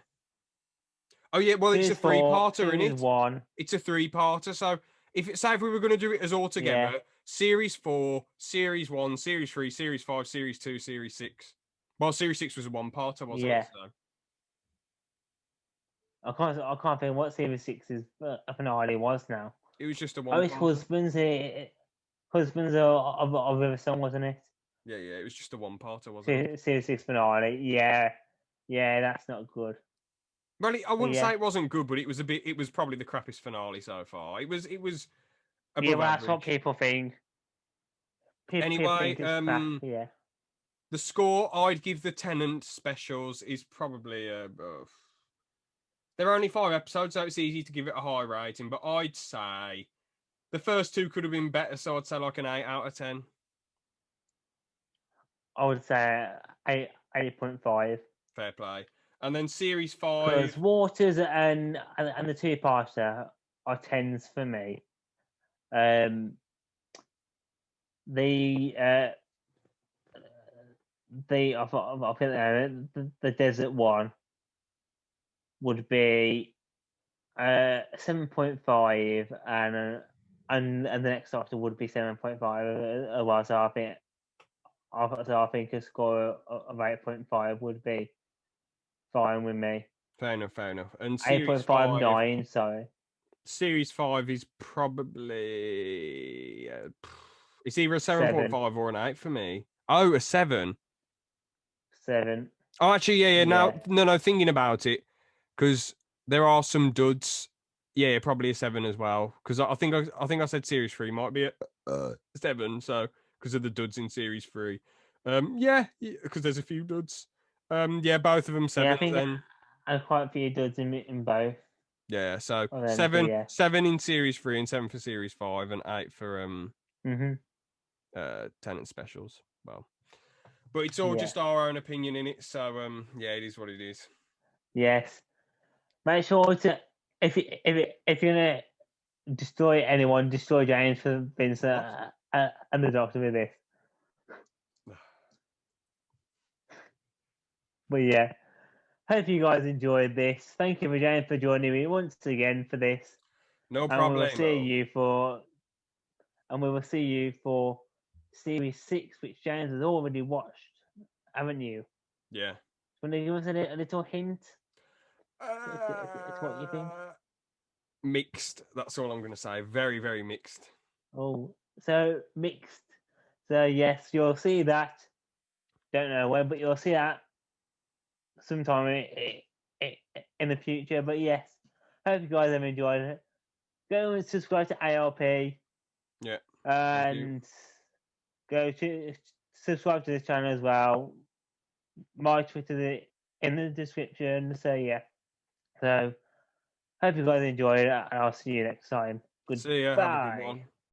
Oh yeah, well Series it's a three-parter, Series isn't it? 1. It's a three-parter. So if we were going to do it as all together, Yeah. Series 4, Series 1, Series 3, Series 5, Series 2, Series 6. Well, Series 6 was a one-parter, wasn't Yeah. it? So. I can't think what Series 6's finale was now. It was just a Oh, it's one-parter. Husbands of Riversong, wasn't it? Yeah, it was just a one-parter, wasn't it? Series 6 finale. Yeah, that's not good. Well, I wouldn't yeah. say it wasn't good, but it was probably the crappiest finale so far. It was Yeah, above well, that's what average. people think. People Anyway, think it's crap. Yeah. the score I'd give the Tenant specials is probably there are only 5 episodes, so it's easy to give it a high rating. But I'd say the first 2 could have been better, so I'd say like an 8 out of 10. I would say 8.5. Fair play. And then series Because 5, Waters and the two-parter are 10s for me. The I think the desert one would be 7.5, and the next after would be 7.5 as well. So I think a score of 8.5 would be fine with me. fair enough. And series 8.59, sorry. Series 5 is probably it's either a 7.5 7. or an 8 for me. Oh, a 7. 7. Oh, actually, yeah. Now, Yeah. no. Thinking about it, because there are some duds. Yeah, probably a 7 as well. Because I think I said Series 3 might be a 7. So because of the duds in Series 3, yeah, because there's a few duds. Yeah, both of them Yeah, I 7s think then. quite a few duds in both Yeah, so of them. So 7, yeah. 7 in Series 3 and 7 for Series 5 and 8 for Mhm. Tenant specials. Well, but it's all Yeah. just our own opinion in it. So yeah, it is what it is. Yes. Make sure to if you're gonna destroy anyone, destroy James for being and the Doctor with this. But yeah, hope you guys enjoyed this. Thank you, James, for joining me once again for this, No and we will see problemo. you for series 6, which James has already watched, haven't you? Yeah. Want to give us a little hint? It's what you think. Mixed. That's all I'm going to say. Very, very mixed. Oh, so mixed. So yes, you'll see that. Don't know when, but you'll see that sometime in the future. But yes, hope you guys have enjoyed it. Go and subscribe to ALP Yeah. Thank you. and go to subscribe to this channel as well. My Twitter in the description. So yeah. So hope you guys enjoyed it, and I'll see you next time. See ya. Have a good Goodbye. one.